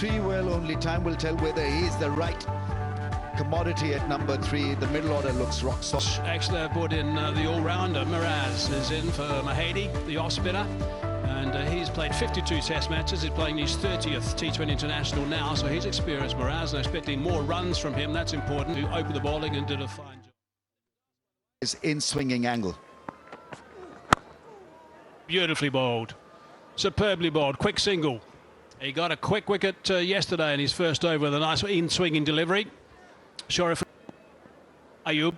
3, well, only time will tell whether he is the right commodity at number 3. The middle order looks rock solid. Actually, I brought in the all-rounder. Miraz is in for Mahady, the off-spinner. And he's played 52 test matches. He's playing his 30th T20 international now, so he's experienced Miraz, and expecting more runs from him. That's important. He opened the bowling and did a fine job. Is in swinging angle. Beautifully bowled. Superbly bowled. Quick single. He got a quick wicket yesterday in his first over with a nice in-swinging delivery. Sharif Ayub.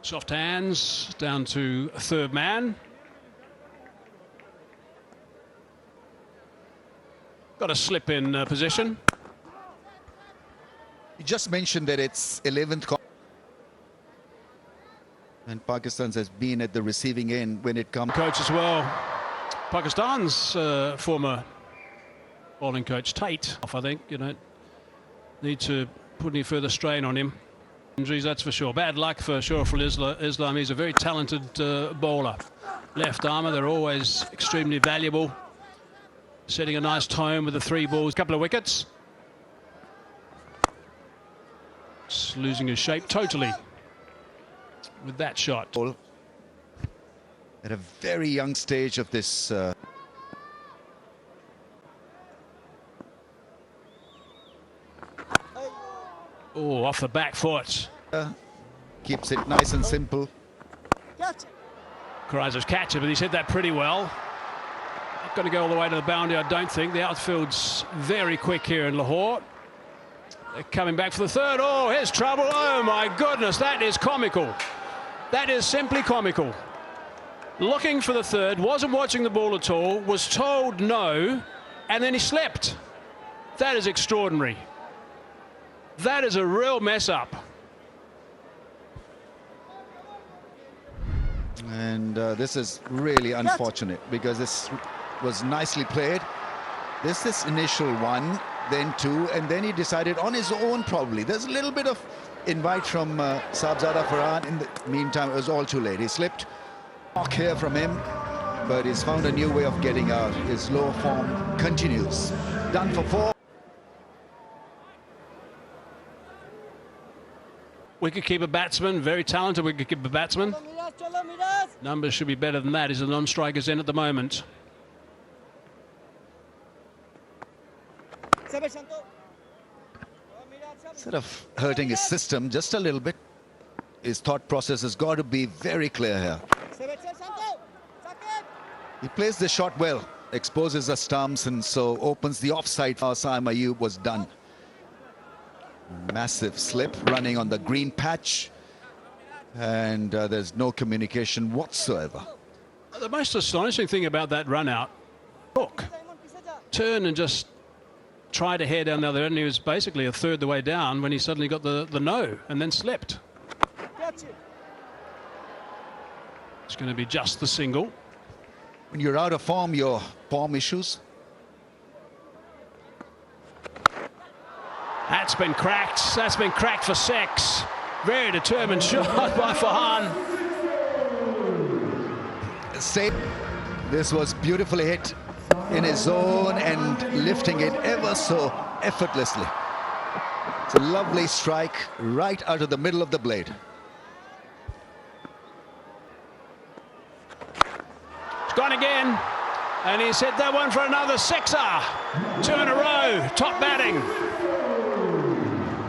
Soft hands down to third man. Got a slip in position. You just mentioned that it's 11th. And Pakistan has been at the receiving end when it comes. Coach as well. Pakistan's former bowling coach, Tate, I think, need to put any further strain on him. Injuries, that's for sure. Bad luck for Shariful Islam. He's a very talented bowler. Left armour, they're always extremely valuable. Setting a nice tone with the 3 balls. Couple of wickets. It's losing his shape totally with that shot. At a very young stage of this. Oh, off the back foot. Keeps it nice and simple. Karaizov's catcher, but he's hit that pretty well. Not going to go all the way to the boundary, I don't think. The outfield's very quick here in Lahore. They're coming back for the third. Oh, here's trouble. Oh, my goodness, that is comical. That is simply comical. Looking for the third, wasn't watching the ball at all, was told no, and then he slipped. That is extraordinary. That is a real mess up. And this is really unfortunate because this was nicely played. This initial 1, then 2, and then he decided on his own probably. There's a little bit of invite from Sahibzada Farhan. In the meantime, it was all too late. He slipped. Knock here from him, but he's found a new way of getting out. His low form continues. Done for 4. Wicketkeeper batsman, very talented wicketkeeper batsman. Numbers should be better than that. He's a non-striker's end at the moment. Instead of hurting his system just a little bit, his thought process has got to be very clear here. He plays the shot well, exposes the stumps, and so opens the offside. Hasan Ayub was done. Massive slip running on the green patch, and there's no communication whatsoever. The most astonishing thing about that run out, look, turn and just try to head down the other end. He was basically a third the way down when he suddenly got the no and then slipped. It's going to be just the single. When you're out of form, your form issues. That's been cracked. That's been cracked for 6. Very determined shot by Farhan. This was beautifully hit in his zone and lifting it ever so effortlessly. It's a lovely strike right out of the middle of the blade. It's gone again, and he's hit that one for another 6er. 2 in a row, top batting.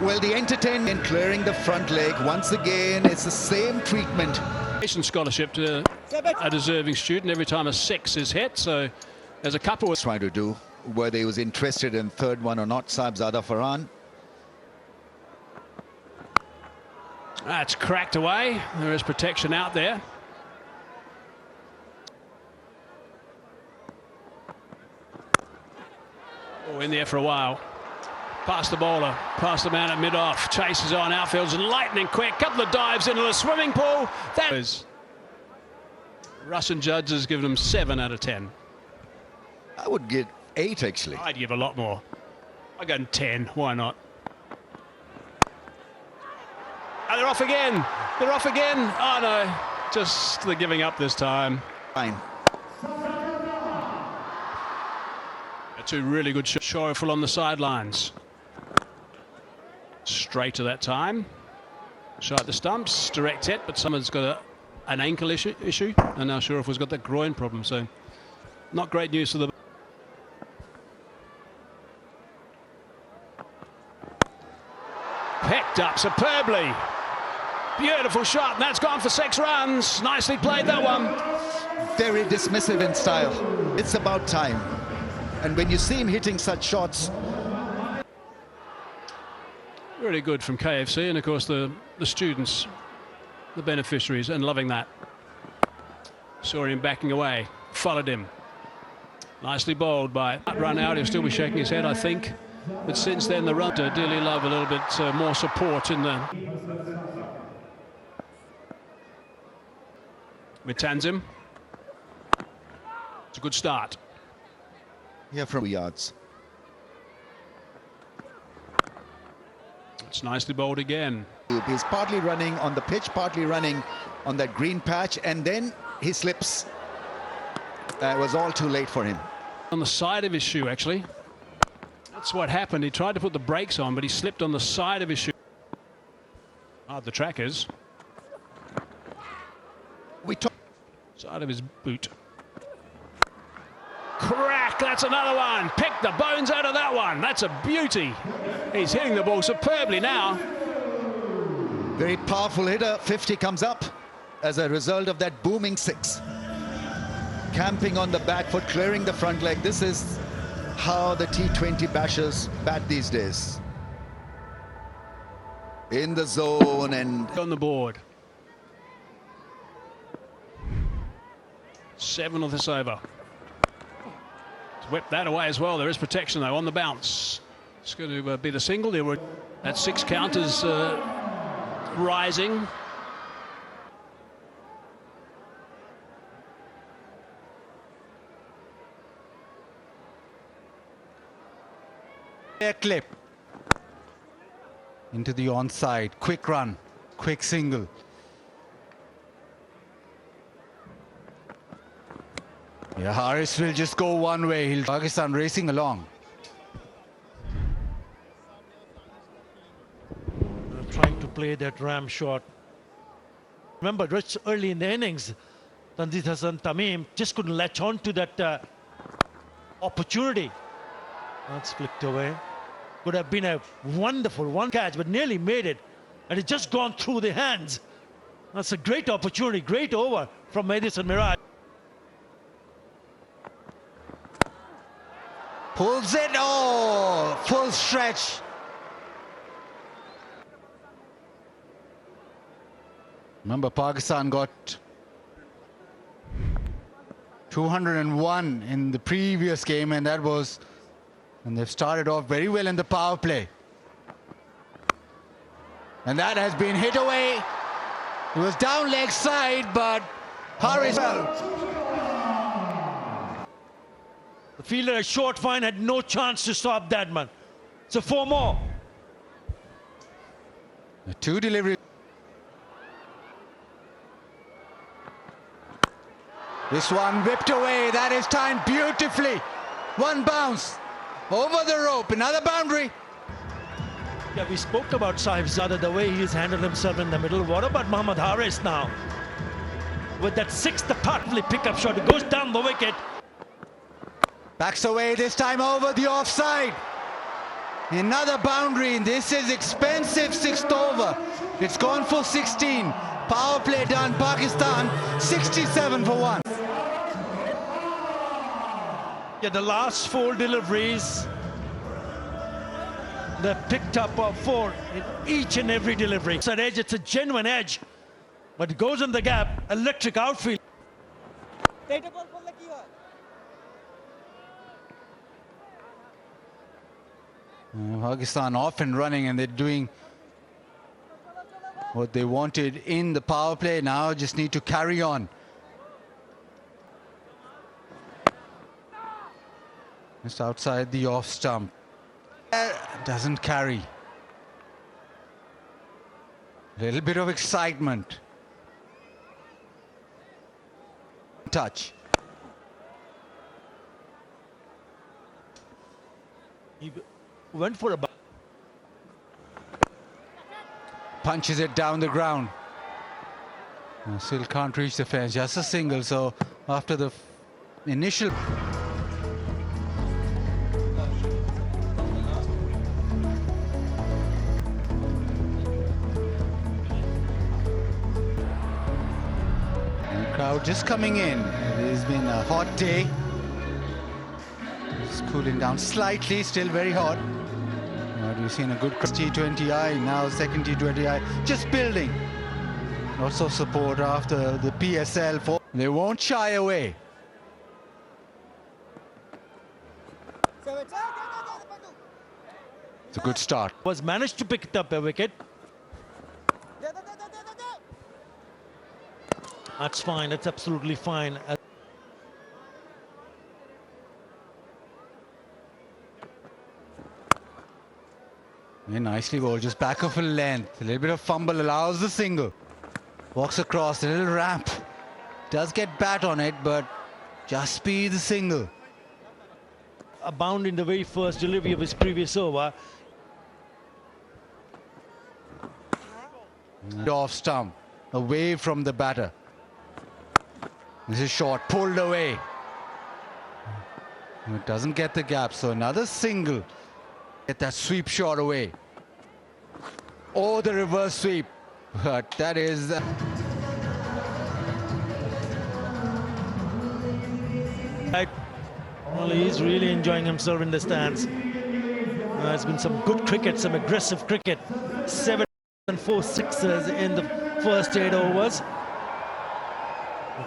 Well, the entertainment clearing the front leg once again. It's the same treatment. Scholarship to a deserving student every time a 6 is hit. So there's a couple of trying to do whether he was interested in third one or not. Sahibzada Farhan. That's cracked away. There is protection out there. Oh, in there for a while. Past the bowler, past the man at mid-off, chases on, outfields lightning quick, couple of dives into the swimming pool. That is Russian judges given him 7 out of 10. I would give 8 actually. I'd give a lot more. I'd go 10, why not? Oh, they're off again. They're off again. Oh no, just they're giving up this time. Fine. Two really good shots. Shoreful on the sidelines. Straight to that time. Shot the stumps, direct hit, but someone's got an ankle issue, and now Shoreful's got that groin problem, so not great news for the... Picked up superbly. Beautiful shot, and that's gone for 6 runs. Nicely played, that one. Very dismissive in style. It's about time. And when you see him hitting such shots... Really good from KFC, and of course the students, the beneficiaries, and loving that. Saw him backing away, followed him. Nicely bowled by... Run out, he'll still be shaking his head, I think. But since then, the run to dearly love a little bit more support in the... With Tanzim. It's a good start. Yeah, from yards. It's nicely bowled again. He's partly running on the pitch, partly running on that green patch, and then he slips. It was all too late for him. On the side of his shoe, actually. That's what happened. He tried to put the brakes on, but he slipped on the side of his shoe. The trackers. Side of his boot. Crack, that's another one. Pick the bones out of that one. That's a beauty. He's hitting the ball superbly now. Very powerful hitter. 50 comes up as a result of that booming 6. Camping on the back foot, clearing the front leg. This is how the T20 bashers bat these days. In the zone and... On the board. 7th this over. Whip that away as well. There is protection though on the bounce. It's going to be the single. There were that 6 counters rising. A clip into the onside. Quick run, quick single. Yeah, Harris will just go one way. He'll Pakistan racing along. Trying to play that ram shot. Remember, just early in the innings, Tanzit Hasan Tamim just couldn't latch on to that opportunity. That's flicked away. Could have been a wonderful one catch, but nearly made it. And it's just gone through the hands. That's a great opportunity, great over from Madison Mirage. Pulls it, oh, full stretch. Remember, Pakistan got 201 in the previous game, and that was, and they've started off very well in the power play. And that has been hit away. It was down leg side, but Harris. The fielder at short fine had no chance to stop that man. So 4 more. The 2 deliveries. This one whipped away. That is timed beautifully. 1 bounce over the rope. Another boundary. Yeah, we spoke about Sahibzada, the way he's handled himself in the middle. What about Mohammad Harris now? With that 6th partly pickup shot, it goes down the wicket. Backs away, this time over the offside. Another boundary, and this is expensive 6th over. It's gone for 16. Power play done, Pakistan 67 for 1. Yeah, the last 4 deliveries, they picked up 4 in each and every delivery. It's an edge, it's a genuine edge, but it goes in the gap. Electric outfield. Pakistan off and running, and they're doing what they wanted in the power play. Now just need to carry on. Just outside the off stump. Doesn't carry. A little bit of excitement. Touch. He went for a punches it down the ground. Still can't reach the fence, just a single. So after the initial crowd just coming in. It has been a hot day. It's cooling down slightly, still very hot. We've seen a good T20I, now second T20I, just building. Lots of support after the PSL. They won't shy away. It's a good start. was managed to pick up a wicket. That's fine, that's absolutely fine. Yeah, nicely bowled, just back of a length. A little bit of fumble allows the single. Walks across, a little ramp. Does get bat on it, but just be the single. A bound in the very first delivery of his previous over. Off stump, away from the batter. This is short, pulled away. It doesn't get the gap, so another single. Get that sweep shot away. Oh, the reverse sweep. But that is... Well, he's really enjoying himself in the stands. There's been some good cricket, some aggressive cricket. 7 and 4 sixes in the first 8 overs.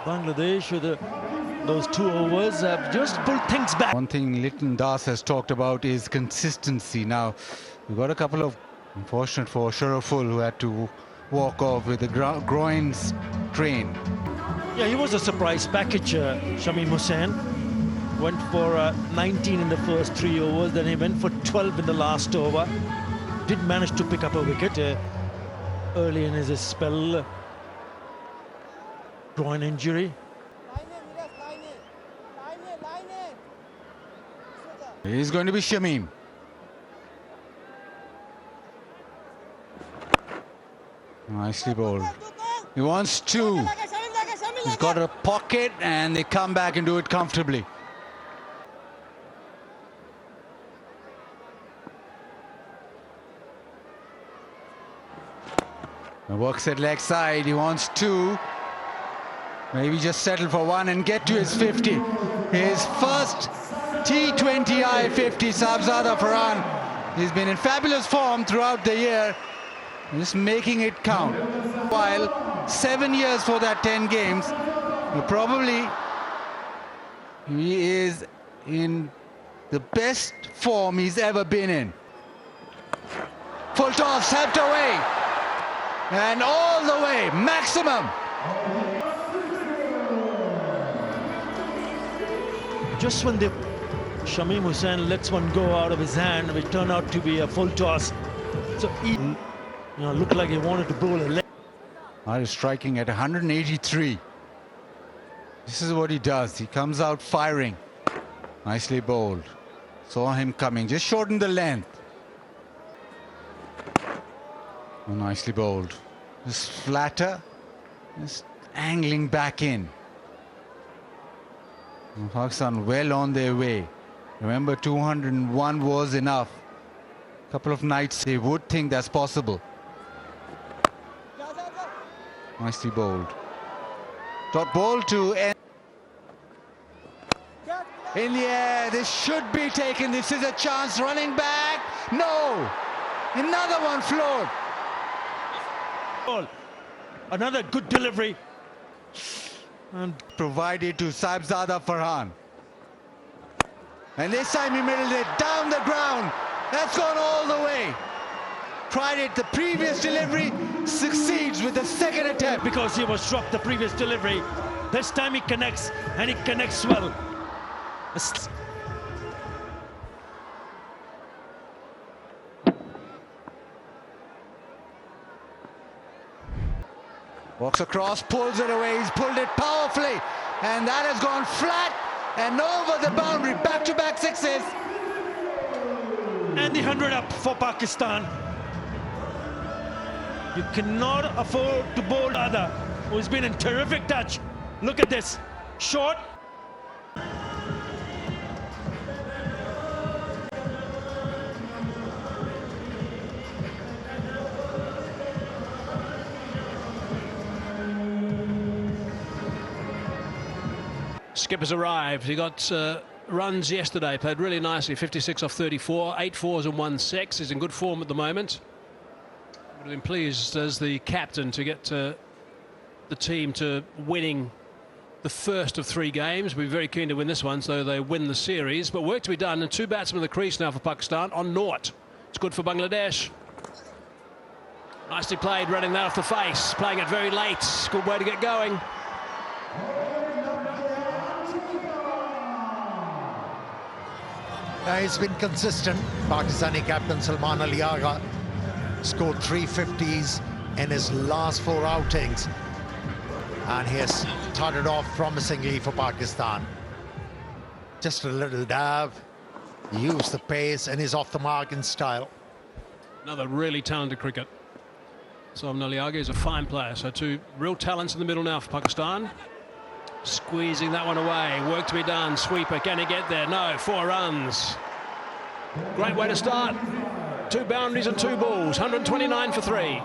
Bangladesh, with those 2 overs, have just pulled things back. One thing Litton Das has talked about is consistency. Now, we've got a couple of, unfortunate for Sharaful, who had to walk off with a groin strain. Yeah, he was a surprise package, Shamim Hussain. Went for 19 in the first 3 overs, then he went for 12 in the last over. Did manage to pick up a wicket early in his spell. Groin injury. He's going to be Shamim. Nicely bowled. He wants 2. He's got a pocket and they come back and do it comfortably. Works at leg side. He wants 2. Maybe just settle for 1 and get to his 50. His first T20I 50, Sahibzada Farhan. He's been in fabulous form throughout the year. Just making it count. While 7 years for that 10 games, he is in the best form he's ever been in. Full toss, swept away. And all the way, maximum. Just when Shamim Hussain lets one go out of his hand, which turned out to be a full toss. So he looked like he wanted to bowl a leg. He's striking at 183. This is what he does. He comes out firing. Nicely bowled. Saw him coming. Just shortened the length. Oh, nicely bowled. Just flatter. Just angling back in. Pakistan well on their way. Remember, 201 was enough. A couple of nights they would think that's possible. Nicely bowled. Dot ball to end. In the air, this should be taken. This is a chance. Running back. No. Another one floored. Another good delivery. And provided to Sahibzada Farhan. And this time he middled it down the ground. That's gone all the way. Tried it the previous delivery, succeeds with the second attempt. Because he was dropped the previous delivery. This time he connects, and he connects well. Walks across, pulls it away. He's pulled it powerfully. And that has gone flat and over the boundary. Back-to-back sixes. And the 100 up for Pakistan. You cannot afford to bowl the other, who's been in terrific touch. Look at this. Short. Skipper's arrived. He got runs yesterday, played really nicely, 56 off 34, 8 fours and 1 6. He's in good form at the moment. Would have been pleased as the captain to get the team to winning the first of 3 games. We're very keen to win this one so they win the series, but work to be done, and 2 batsmen in the crease now for Pakistan on naught. It's good for Bangladesh. Nicely played, running that off the face, playing it very late. Good way to get going. He's been consistent. Pakistani captain Salman Ali Agha scored 350s in his last 4 outings, and he has started off promisingly for Pakistan. Just a little dab, use the pace, and he's off the mark in style. Another really talented cricket. Hasan Ali is a fine player, so 2 real talents in the middle now for Pakistan. Squeezing that one away, work to be done. Sweeper, can he get there? No, 4 runs. Great way to start. 2 boundaries and 2 balls, 129 for 3.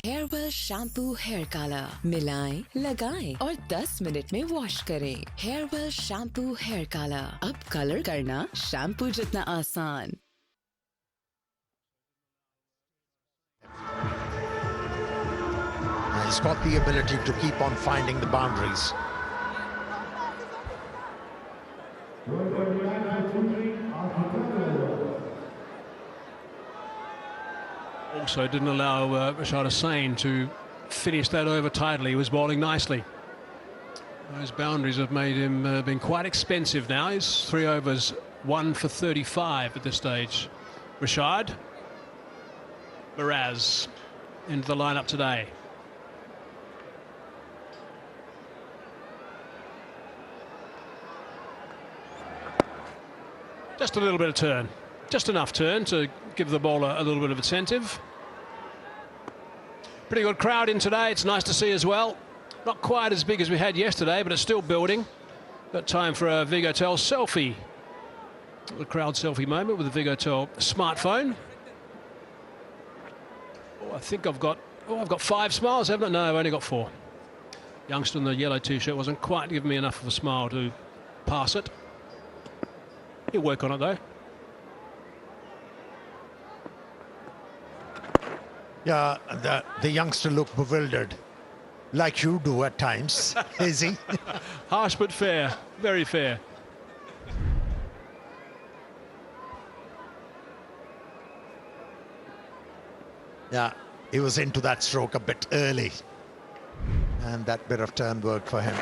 Hairwell shampoo hair colour मिलाएं, लगाएं और 10 minute में wash करें। Hairwell shampoo hair colour, अब colour करना shampoo जितना आसान। He's got the ability to keep on finding the boundaries. Also didn't allow Rashad Hussain to finish that over tidily. He was bowling nicely. Those boundaries have made him been quite expensive now. He's 3 overs, 1 for 35 at this stage. Rashad, Miraz into the lineup today. Just a little bit of turn, just enough turn to give the bowler a little bit of incentive. Pretty good crowd in today, it's nice to see as well. Not quite as big as we had yesterday, but it's still building. Got time for a Vigotel selfie. The crowd selfie moment with the Vigotel smartphone. Oh, I think I've got 5 smiles, haven't I? No, I've only got 4. Youngster in the yellow t-shirt wasn't quite giving me enough of a smile to pass it. He'll work on it though. Yeah, the youngster looked bewildered, like you do at times, is he? Harsh but fair, very fair. Yeah, he was into that stroke a bit early, and that bit of turn worked for him.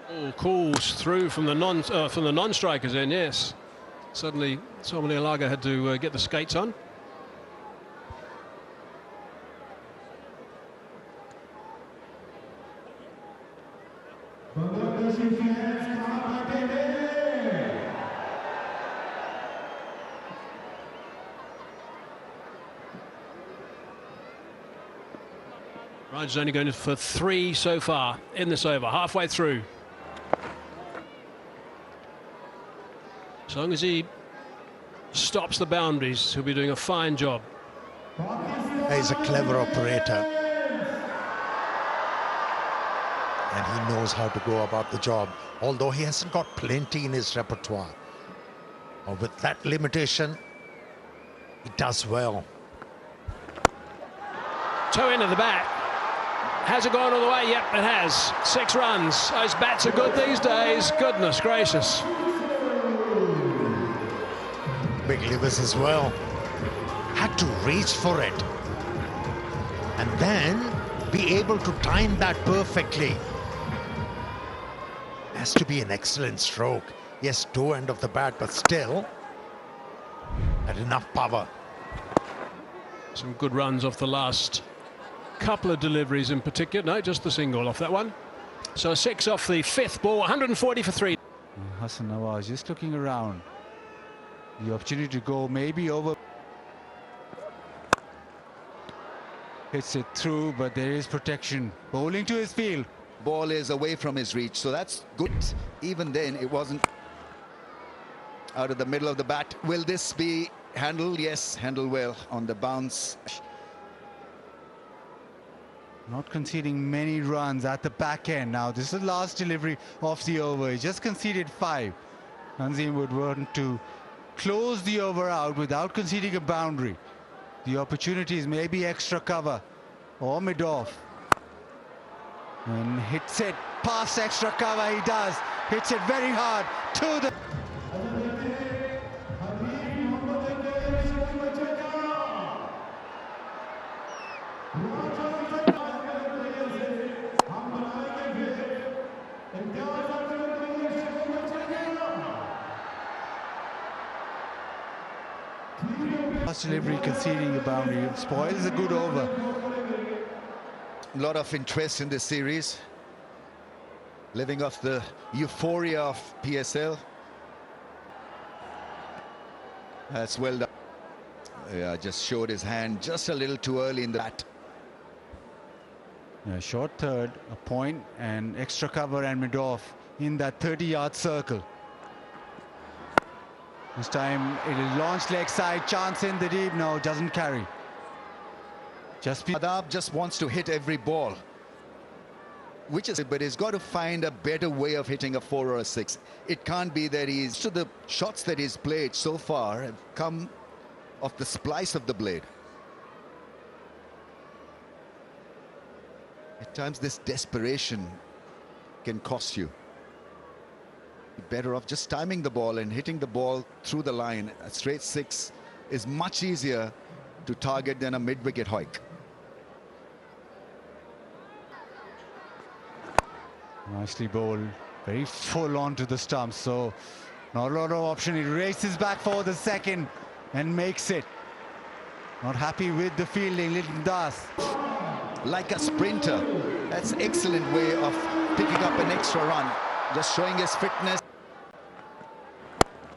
Oh, calls through from the non-strikers in, yes. Suddenly, Somali Alaga had to get the skates on. Raj's only going for 3 so far in this over, halfway through. As long as he stops the boundaries, he'll be doing a fine job. He's a clever operator, and he knows how to go about the job, although he hasn't got plenty in his repertoire. With that limitation, he does well. Toe into the bat. Has it gone all the way? Yep, it has. 6 runs. Those bats are good these days. Goodness gracious. Big livers as well. Had to reach for it, and then be able to time that perfectly. Has to be an excellent stroke. Yes, toe end of the bat, but still had enough power. Some good runs off the last couple of deliveries in particular. No, just the single off that one. So a 6 off the 5th ball, 140 for 3. Hasan Nawaz just looking around. The opportunity to go maybe over. Hits it through, but there is protection. Bowling to his field. Ball is away from his reach, so that's good. Even then, it wasn't out of the middle of the bat. Will this be handled? Yes, handled well on the bounce. Not conceding many runs at the back end. Now, this is the last delivery of the over. He just conceded 5. Tanzim would want to close the over out without conceding a boundary. The opportunities may be extra cover or mid-off. And hits it past extra cover, he does. Hits it very hard to the... Last delivery conceding a boundary spoils a good over. A lot of interest in this series, living off the euphoria of PSL. That's well done. Yeah, just showed his hand just a little too early in the bat. A short third, a point, and extra cover and mid-off in that 30-yard circle. This time it'll launch leg side, chance in the deep. No, doesn't carry. Shadab just wants to hit every ball, which is, but he's got to find a better way of hitting a 4 or a 6. It can't be that he's, so the shots that he's played so far have come off the splice of the blade. At times this desperation can cost you. Better off just timing the ball and hitting the ball through the line. A straight 6 is much easier to target than a mid-wicket hoik. Nicely bowled, very full on to the stumps, so not a lot of option. He races back for the second and makes it. Not happy with the fielding, Little Das. Like a sprinter, that's excellent way of picking up an extra run, just showing his fitness.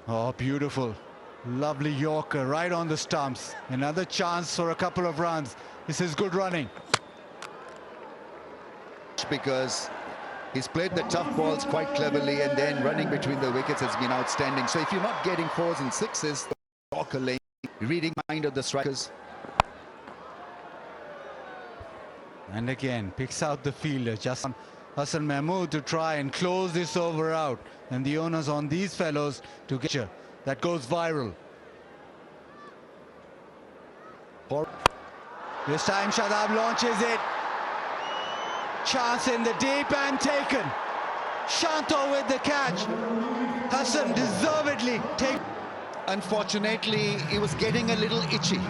Oh, beautiful. Lovely Yorker right on the stumps. Another chance for a couple of runs. This is good running. Because he's played the tough balls quite cleverly, and then running between the wickets has been outstanding. So if you're not getting 4s and 6s, Yorker lane, reading mind of the strikers. And again, picks out the fielder, just on Hasan Mahmood to try and close this over out. And the onus on these fellows to get you. That goes viral. This time Shadab launches it. Chance in the deep and taken. Shanto with the catch. Hasan deservedly take. Unfortunately, he was getting a little itchy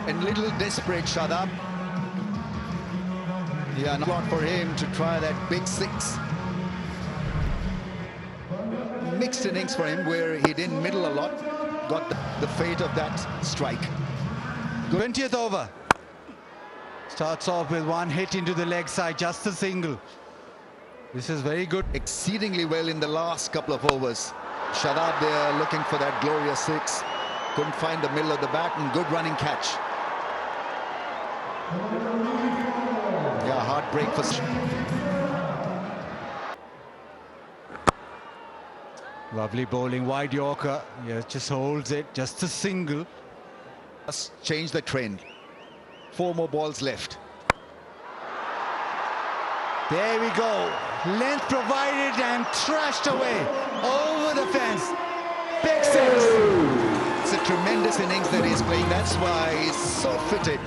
and little desperate, Shadab. Yeah, not for him to try that big 6. Mixed innings for him where he didn't middle a lot. Got the fate of that strike. 20th over. Starts off with one hit into the leg side, just a single. This is very good. Exceedingly well in the last couple of overs. Shadab there looking for that glorious 6. Couldn't find the middle of the bat, and good running catch. Yeah, heartbreak for... Lovely bowling, wide Yorker. Yeah, just holds it, just a single. Just change the trend. 4 more balls left. There we go. Length provided and trashed away over the fence. Big 6. It's a tremendous innings that he's playing. That's why he's so fitted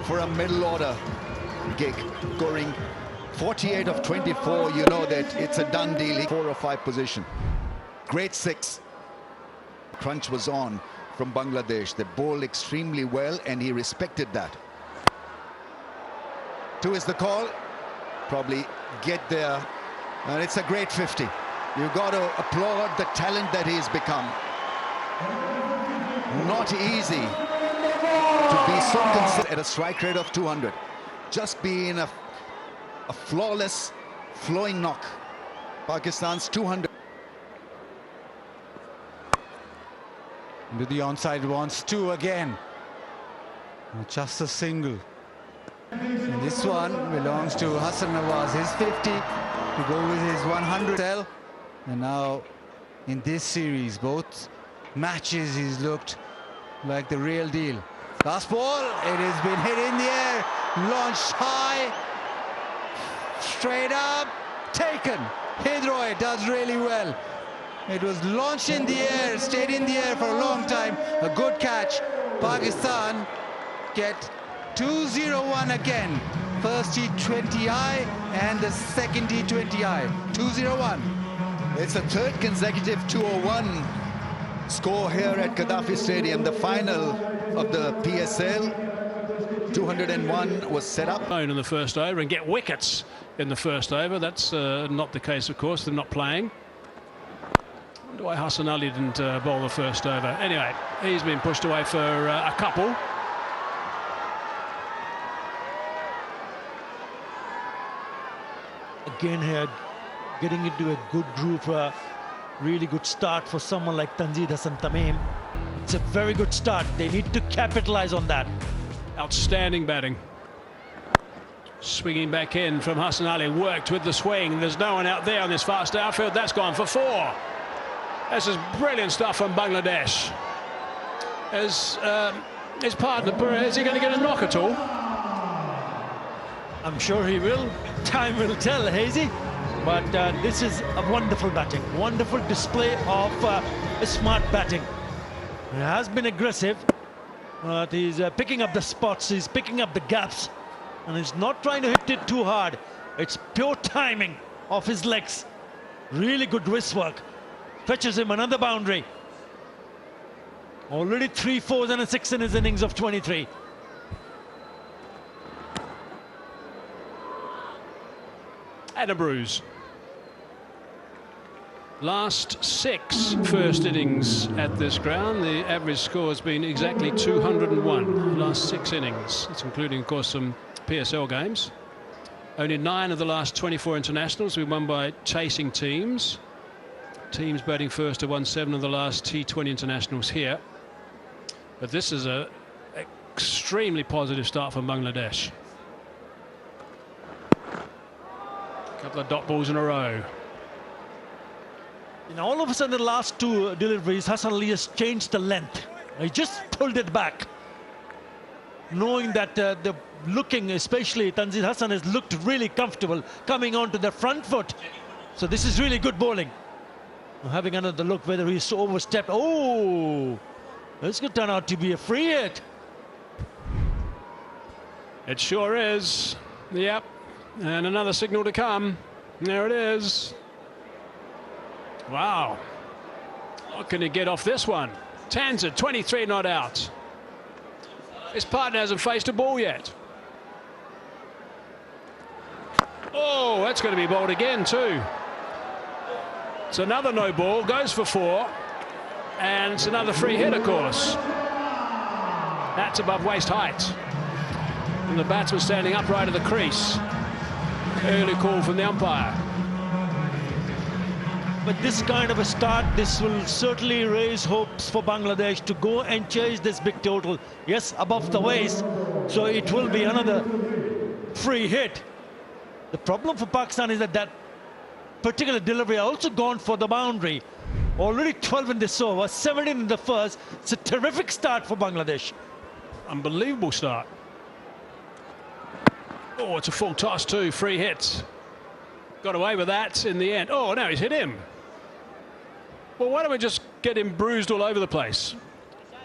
for a middle order gig. Scoring 48 of 24, you know that it's a done deal. 4 or 5 position. Great 6. Crunch was on from Bangladesh. They bowled extremely well, and he respected that. 2 is the call. Probably get there, and it's a great 50. You've got to applaud the talent that he's become. Not easy to be so consistent at a strike rate of 200. Just being a flawless flowing knock. Pakistan's 200. Into the onside, wants two again. Just a single. And this one belongs to Hasan Nawaz, his 50 to go with his 100. And now in this series, both matches, he's looked like the real deal. Last ball, it has been hit in the air, launched high, straight up, taken. Hidroy does really well. It was launched in the air, stayed in the air for a long time. A good catch. Pakistan get 2-0-1 again. First T20I and the second T20I. 2-0-1. It's the third consecutive 2-0-1 score here at GADAFI Stadium. The final of the PSL. 201 was set up. In the first over and get wickets in the first over. That's not the case, of course. They're not playing. I wonder why Hasan Ali didn't bowl the first over. Anyway, he's been pushed away for a couple. Again here, getting into a good groove, really good start for someone like Tanzid Hasan Tamim. It's a very good start. They need to capitalize on that. Outstanding batting. Swinging back in from Hasan Ali, worked with the swing. There's no one out there on this fast outfield. That's gone for 4. This is brilliant stuff from Bangladesh. As his partner, is he going to get a knock at all? I'm sure he will. Time will tell, Hazy. But this is a wonderful batting. Wonderful display of smart batting. He has been aggressive. But he's picking up the spots. He's picking up the gaps. And he's not trying to hit it too hard. It's pure timing of his legs. Really good wrist work. Fetches him another boundary. Already 3 4s and a 6 in his innings of 23. And a bruise. Last 6 first innings at this ground. The average score has been exactly 201. Last 6 innings. It's including, of course, some PSL games. Only 9 of the last 24 internationals we won by chasing teams. Teams batting first have won 7 of the last T20 internationals here. But this is an extremely positive start from Bangladesh. A couple of dot balls in a row. And all of a sudden, the last 2 deliveries, Hasan Ali has changed the length. He just pulled it back. Knowing that the looking, especially Tanzid Hasan, has looked really comfortable coming onto the front foot. So this is really good bowling. Having another look whether he's overstepped. Oh, this could turn out to be a free hit. It sure is. Yep. And another signal to come. There it is. Wow. What can he get off this one? Tanzid, 23 not out. His partner hasn't faced a ball yet. Oh, that's going to be bowled again too. It's another no ball, goes for 4. And it's another free hit, of course. That's above waist height. And the batsman standing upright at the crease. Early call from the umpire. But this kind of a start, this will certainly raise hopes for Bangladesh to go and chase this big total. Yes, above the waist. So it will be another free hit. The problem for Pakistan is that particular delivery also gone for the boundary. Already 12 in this over, 17 in the first. It's a terrific start for Bangladesh. Unbelievable start. Oh, it's a full toss too, free hit. Got away with that in the end. Oh, now he's hit him. Well, why don't we just get him bruised all over the place?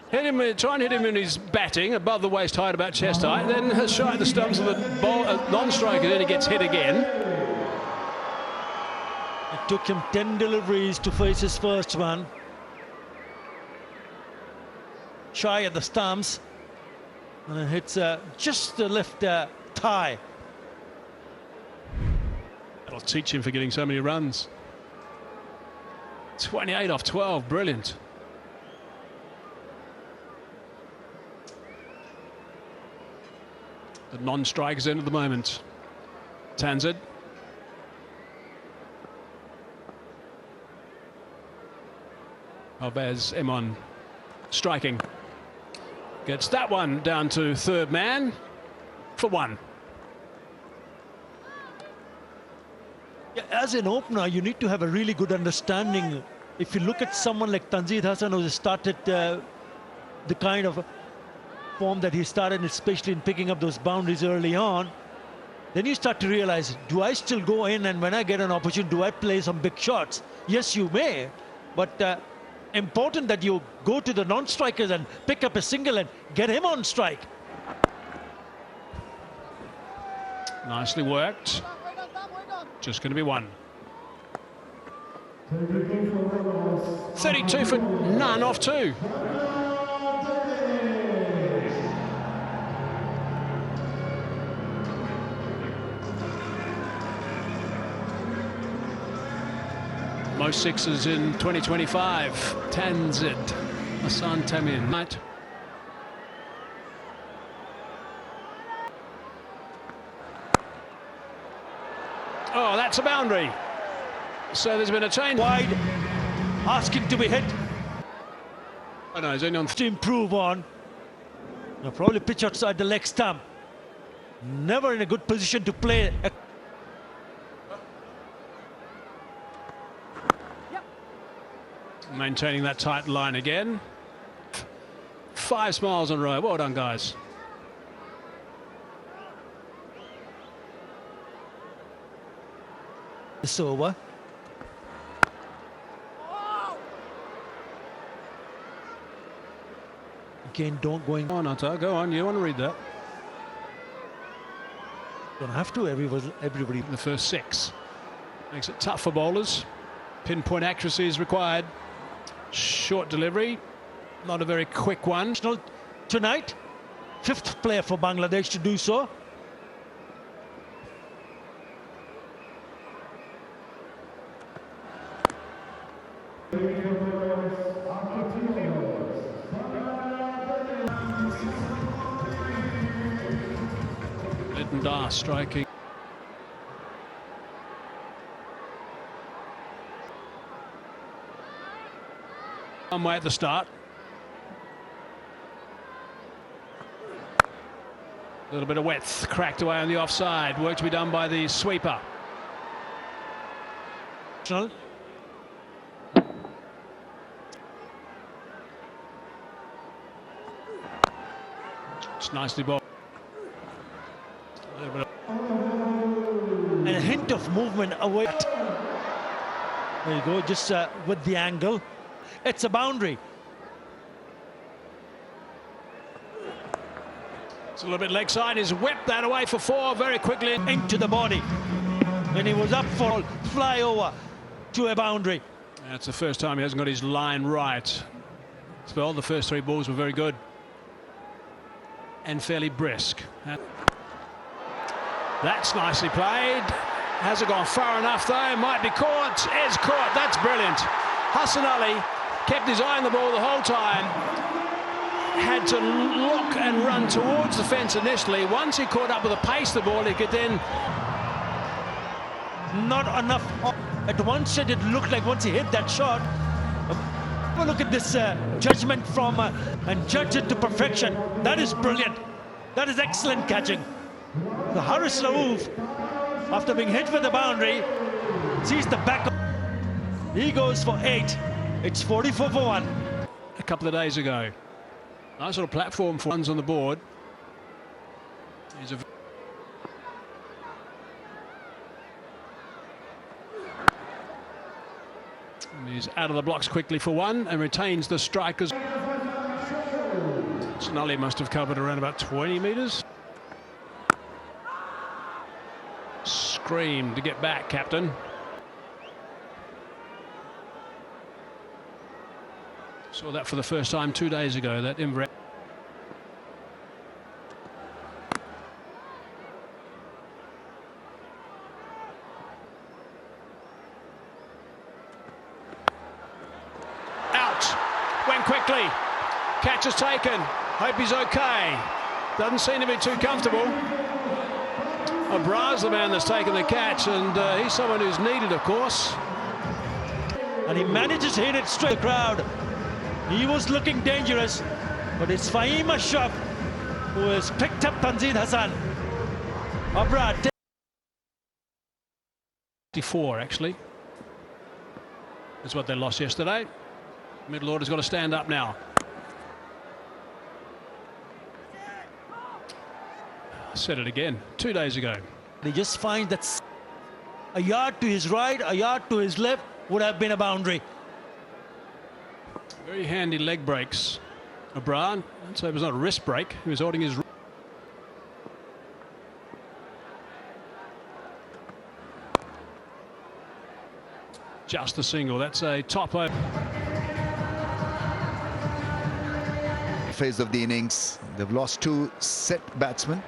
Hit him, try and hit him in his batting, above the waist height, about chest height, then shy at the stumps of the non-striker, then he gets hit again. It took him 10 deliveries to face his first one. Shy at the stumps. And it hits just the left thigh. That'll teach him for getting so many runs. 28 off 12, brilliant. The non-strikers in at the moment. Tanzid. Albaz Emon striking. Gets that one down to third man for one. Yeah, as an opener, you need to have a really good understanding. If you look at someone like Tanzid Hasan, who started the kind of form that he started, especially in picking up those boundaries early on, then you start to realize, do I still go in, and when I get an opportunity, do I play some big shots? Yes, you may, but important that you go to the non-strikers and pick up a single and get him on strike. Nicely worked. Just going to be one. 32 for none off two. Most sixes in 2025. Tanzid Hasan Tamim. Right. Oh, that's a boundary. So there's been a change. Wide, asking to be hit. Oh no, he's only on. To improve on. Now probably pitch outside the leg stump. Never in a good position to play. Maintaining that tight line again. 5 smiles in a row. Well done, guys. It's over. Again, don't going. Go on, Atta, go on. You want to read that? Don't have to. Everybody. The first 6 makes it tough for bowlers. Pinpoint accuracy is required. Short delivery, not a very quick one. Tonight, 5th player for Bangladesh to do so. Lidendar striking. One way at the start. A little bit of width, cracked away on the offside. Work to be done by the sweeper. It's nicely bowled. And a hint of movement away. There you go, just with the angle. It's a boundary. It's a little bit leg side. He's whipped that away for 4 very quickly. Into the body. And he was up for fly over to a boundary. That's the first time he hasn't got his line right. Well, the first 3 balls were very good. And fairly brisk. That's nicely played. Hasn't gone far enough though. Might be caught. Is caught. That's brilliant. Hasan Ali kept his eye on the ball the whole time. Had to look and run towards the fence initially. Once he caught up with the pace of the ball, he could then... Not enough. At one shot, it looked like once he hit that shot. Have a look at this judgment from and judge it to perfection. That is brilliant. That is excellent catching. The Haris Rauf, after being hit with the boundary, sees the back. He goes for 8. It's 44 for 1. A couple of days ago. Nice little platform for runs on the board. He's a... And he's out of the blocks quickly for 1 and retains the strikers. Hasan Ali must have covered around about 20 metres. Scream to get back, captain. Saw that for the first time 2 days ago, that inverted. Out. Went quickly. Catch is taken. Hope he's okay. Doesn't seem to be too comfortable. Abrar's the man that's taken the catch, and he's someone who's needed, of course. And he manages to hit it straight. The crowd He was looking dangerous, but it's Faheem Ashraf who has picked up Tanzeen Hasan. Abrar. 54 actually. That's what they lost yesterday. Middle order's got to stand up now. I said it again 2 days ago. They just find that a yard to his right, a yard to his left would have been a boundary. Very handy leg breaks. Abrar, so it was not a wrist break. He was holding his. Just a single. That's a top over. Phase of the innings. They've lost 2 set batsmen.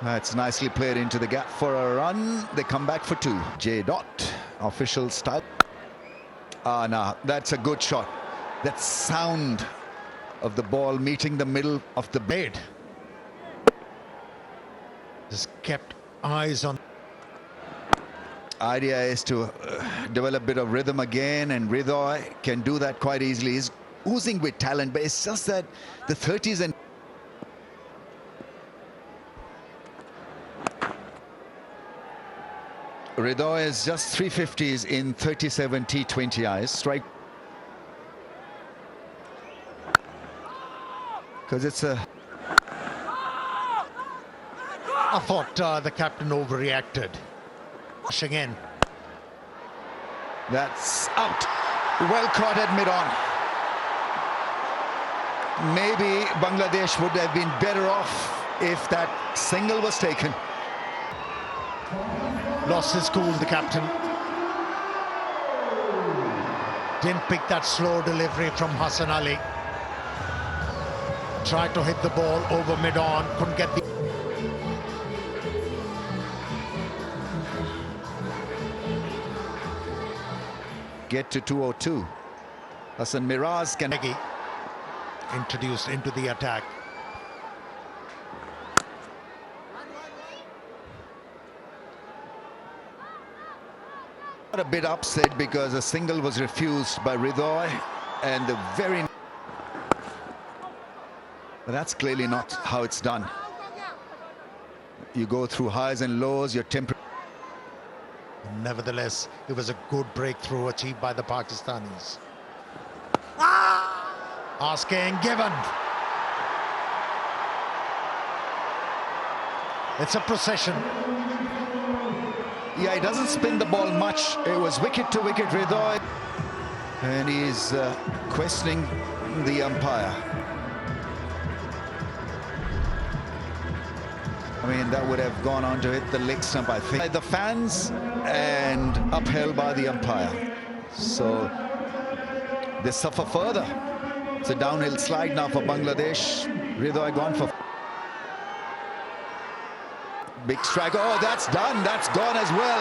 That's nicely played into the gap for a run. They come back for 2. J. Dot, official style. Nah, that's a good shot. That sound of the ball meeting the middle of the bed. Just kept eyes on. Idea is to develop a bit of rhythm again, and Ridoy can do that quite easily. He's oozing with talent, but it's just that the 30s and Ridoy is just 350s in 37 T20 eyes. Strike. Because it's a... I thought the captain overreacted. Pushing in. That's out. Well caught at mid-on. Maybe Bangladesh would have been better off if that single was taken. Lost his cool, the captain. Didn't pick that slow delivery from Hasan Ali. Tried to hit the ball over mid-on, couldn't get the... Get to 202. Hasan Miraz can... introduced into the attack. A bit upset because a single was refused by Ridoy, and the very... But that's clearly not how it's done. You go through highs and lows, your temper... Nevertheless, it was a good breakthrough achieved by the Pakistanis. Asking given. It's a procession. Yeah, he doesn't spin the ball much. It was wicket to wicket, Ridoy. And he's questioning the umpire. I mean, that would have gone on to hit the leg stump, I think. By the fans and upheld by the umpire. So they suffer further. It's a downhill slide now for Bangladesh. Ridoy gone for... Big strike. Oh, that's done. That's gone as well.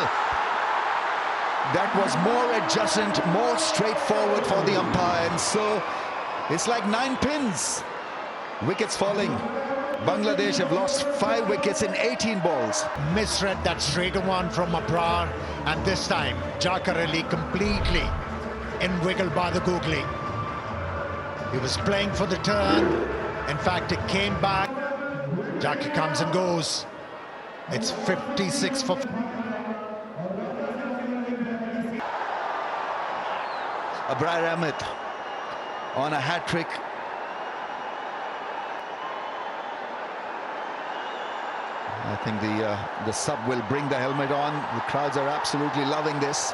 That was more adjacent, more straightforward for the umpire. And so it's like 9 pins. Wickets falling. Bangladesh have lost 5 wickets in 18 balls. Misread that straighter one from Abrar, and this time Jakar Ali completely in-wiggled by the googly. He was playing for the turn. In fact, it came back. Jakar comes and goes. It's 56 for... Abrar Ahmed on a hat-trick. I think the sub will bring the helmet on. The crowds are absolutely loving this.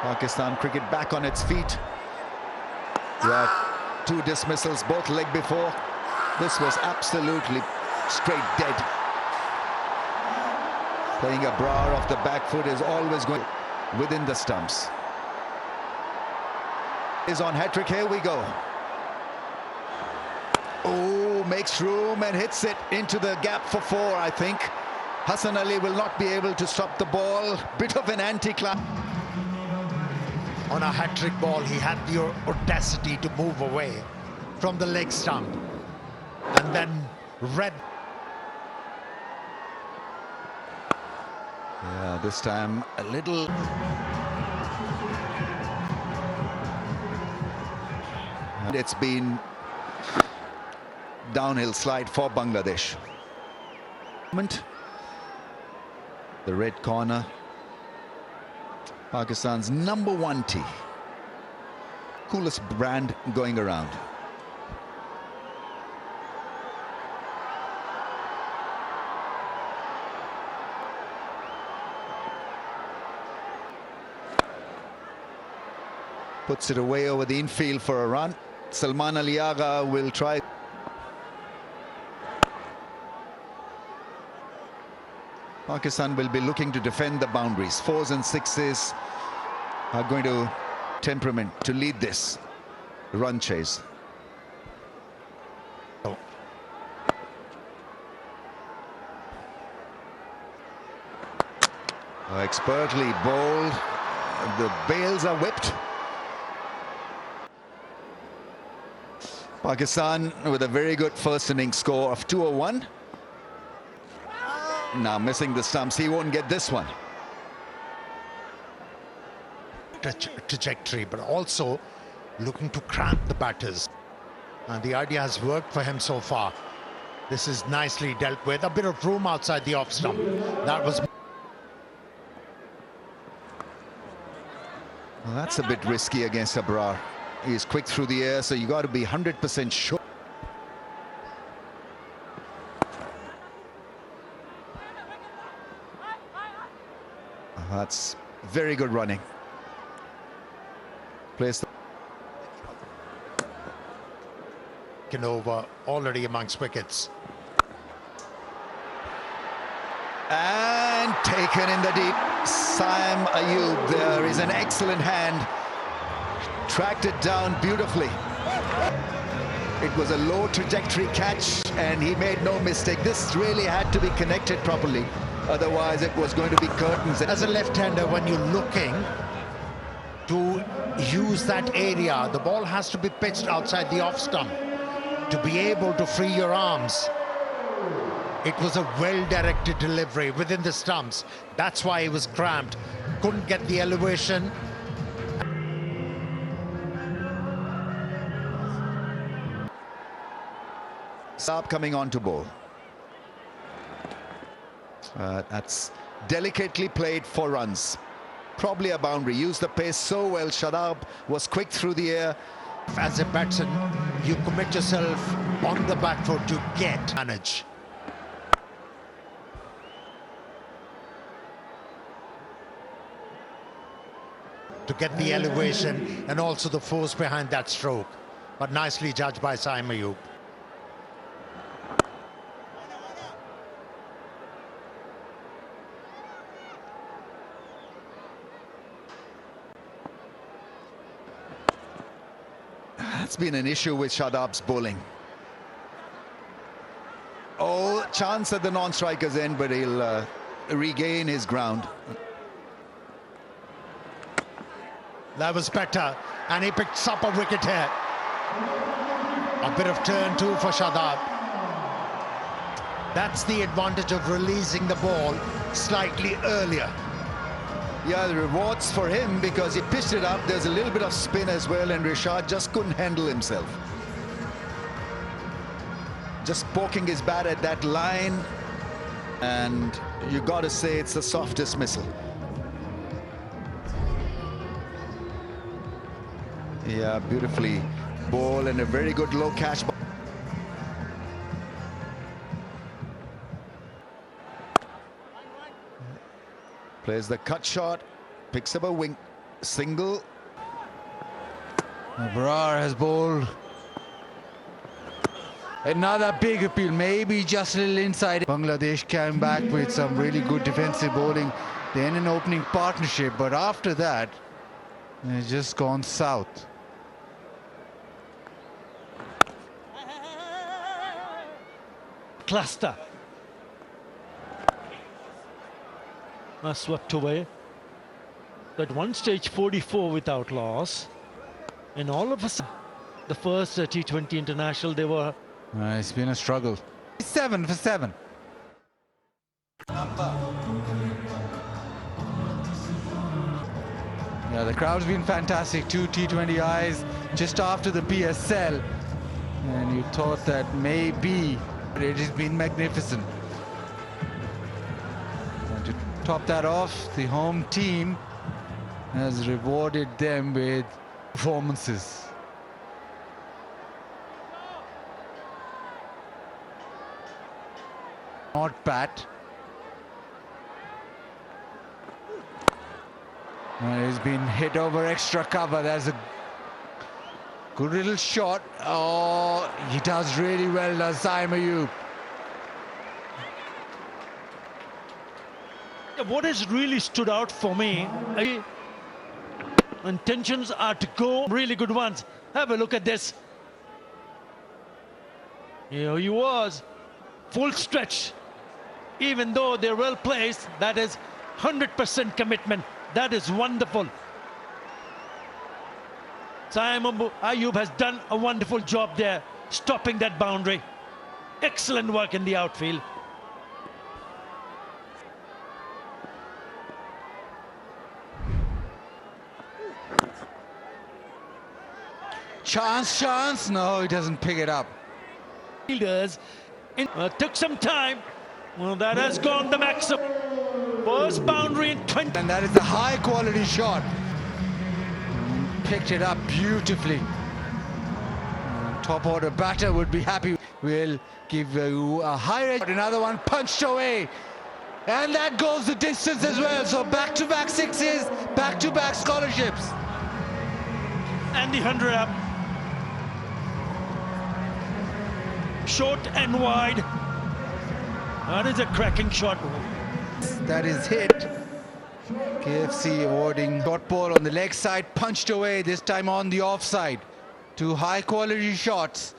Pakistan cricket back on its feet. We had 2 dismissals, both leg before. This was absolutely straight dead. Playing Abrar off the back foot is always going within the stumps. Is on hat-trick. Here we go. Oh, makes room and hits it into the gap for 4, I think. Hasan Ali will not be able to stop the ball. Bit of an anti-climb. On a hat-trick ball, he had the audacity to move away from the leg stump. And then read. Yeah, this time a little... it's been downhill slide for Bangladesh. The red corner, Pakistan's #1 tee. Coolest brand going around. Puts it away over the infield for a run. Salman Ali will try. Pakistan will be looking to defend the boundaries. 4s and 6s are going to temperament to lead this run chase. Expertly bowled. The bails are whipped. Pakistan with a very good first innings score of 201. Now missing the stumps, he won't get this one. Trajectory, but also looking to cramp the batters. And the idea has worked for him so far. This is nicely dealt with. A bit of room outside the off stump. That was... Well, that's a bit risky against Abrar. He's quick through the air, so you got to be 100% sure. That's very good running. Plays over already amongst wickets. And taken in the deep. Sam Ayub, there is an excellent hand. Tracked it down beautifully. It was a low trajectory catch and he made no mistake. This really had to be connected properly. Otherwise, it was going to be curtains. As a left-hander, when you're looking to use that area, the ball has to be pitched outside the off stump to be able to free your arms. It was a well-directed delivery within the stumps. That's why he was cramped. Couldn't get the elevation. Saab coming on to bowl. That's delicately played for runs. Probably a boundary. Used the pace so well. Shadab was quick through the air. As a batsman, you commit yourself on the back foot to manage. To get the elevation and also the force behind that stroke. But nicely judged by Saim Ayub. That's been an issue with Shadab's bowling. Oh, chance at the non-striker's end, but he'll regain his ground. That was better, and he picks up a wicket here. A bit of turn too for Shadab. That's the advantage of releasing the ball slightly earlier. Yeah, the rewards for him because he pitched it up. There's a little bit of spin as well, and Rishad just couldn't handle himself. Just poking his bat at that line, and you got to say it's the softest missile. Yeah, beautifully ball and a very good low catch. Plays the cut shot, picks up a wing, single. Abrar has bowled. Another big appeal, maybe just a little inside. Bangladesh came back with some really good defensive bowling. Then an opening partnership, but after that, it's just gone south. Cluster. Swept away. At one stage 44 without loss, and all of a sudden the first T20 international they were. It's been a struggle. 7 for 7. Yeah, the crowd's been fantastic. 2 T20 eyes. just after the PSL, and you thought that maybe it has been magnificent. And to top that off, the home team has rewarded them with performances. Not bad. And he's been hit over extra cover. There's a good little shot. Oh, he does really well, does Ayub. What has really stood out for me, intentions are to go really good ones. Have a look at this. Here he was, full stretch. Even though they're well placed, that is 100% commitment. That is wonderful. Ayub has done a wonderful job there, stopping that boundary. Excellent work in the outfield. Chance. No, he doesn't pick it up. Fielders took some time. Well, that has gone the maximum. First boundary in 20. And that is a high quality shot. Picked it up beautifully. Top order batter would be happy. We'll give you a high rate. Another one punched away. And that goes the distance as well. So back-to-back sixes, back-to-back scholarships. And the 100 up. Short and wide. That is a cracking shot. That is hit. KFC awarding short ball on the leg side, punched away, this time on the offside. Two high quality shots.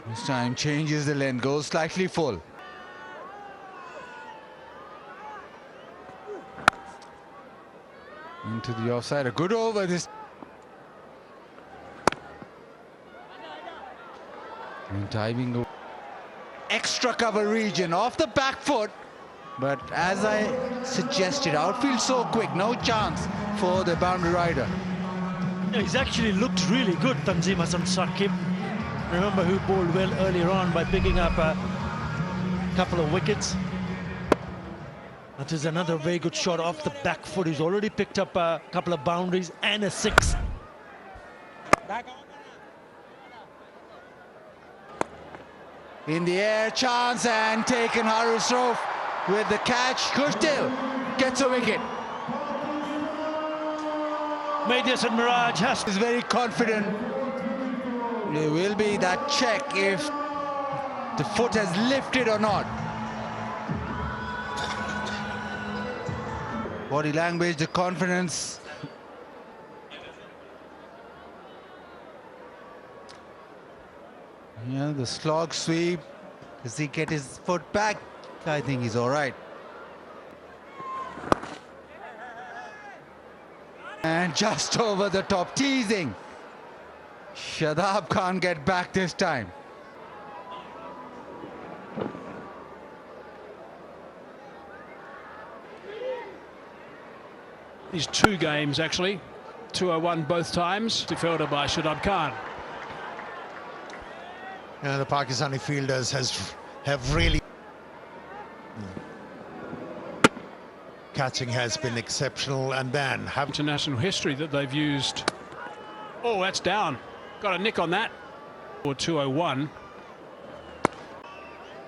This time changes the length, goes slightly full. Into the offside, a good over this. And diving extra cover region off the back foot, but as I suggested, outfield so quick, no chance for the boundary rider. Yeah, he's actually looked really good, Tanzim Hasan Saqib. Remember who bowled well earlier on by picking up a couple of wickets. That is another very good shot off the back foot. He's already picked up a couple of boundaries and a six. In the air, chance, and taken. Rauf with the catch. Kushtil gets a wicket. Medias and Mirage is very confident. There will be that check if the foot has lifted or not. Body language, the confidence. Yeah, the slog sweep. Does he get his foot back? I think he's all right. And just over the top, teasing. Shadab can't get back this time. These two games, actually. 201 both times, defended by Shadab Khan. The Pakistani fielders have really... Catching has been exceptional, and then have international history that they've used. Oh, that's down. Got a nick on that. Or 201.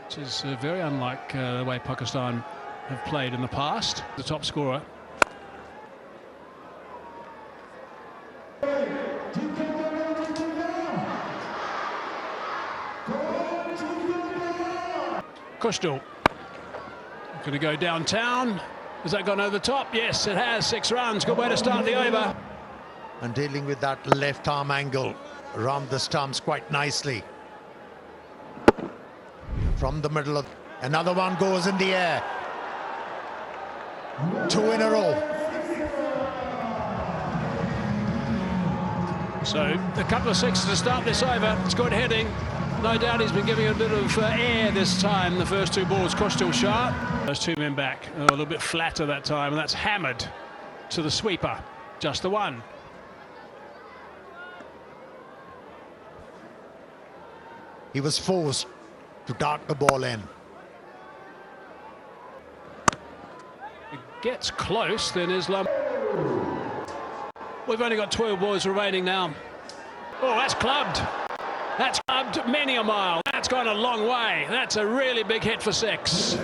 Which is very unlike the way Pakistan have played in the past. The top scorer. Kushtil going to go downtown. Has that gone over the top? Yes, it has. 6 runs. Good way to start the over. and dealing with that left arm angle around the stumps quite nicely. From the middle of another one goes in the air. 2 in a row. So a couple of sixes to start this over. It's good heading. No doubt he's been giving a bit of air this time. The first 2 balls, Kushtil sharp. Those 2 men back. A little bit flatter that time, and that's hammered. to the sweeper. Just the one. He was forced to dart the ball in. It gets close, then Islam. We've only got 12 balls remaining now. Oh, that's clubbed. That's clubbed many a mile. That's gone a long way. That's a really big hit for 6.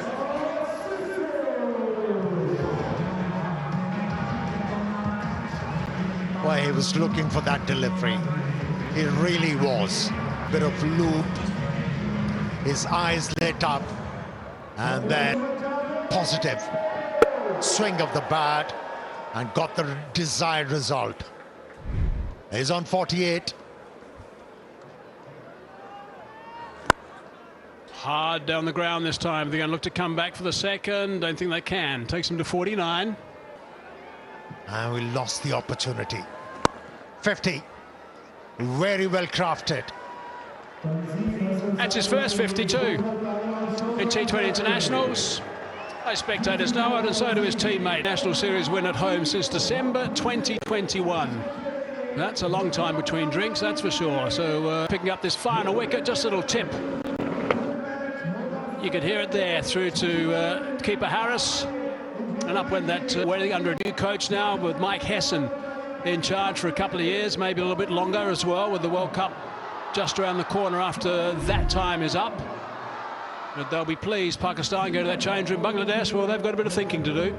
Well, he was looking for that delivery. He really was. Bit of loop. His eyes lit up. And then positive swing of the bat and got the desired result. He's on 48. Hard down the ground this time. They're going to look to come back for the second. Don't think they can. Takes him to 49. And we lost the opportunity. 50. Very well crafted. That's his first 52 in T20 internationals. Most spectators know it, and so do his teammate. National Series win at home since December 2021. That's a long time between drinks, that's for sure. So picking up this final wicket, just a little tip. You could hear it there through to keeper Harris. And up went that, waiting under a new coach now with Mike Hesson in charge for a couple of years, maybe a little bit longer as well, with the World Cup just around the corner after that time is up. But they'll be pleased. Pakistan go to that change room. Bangladesh, well, they've got a bit of thinking to do.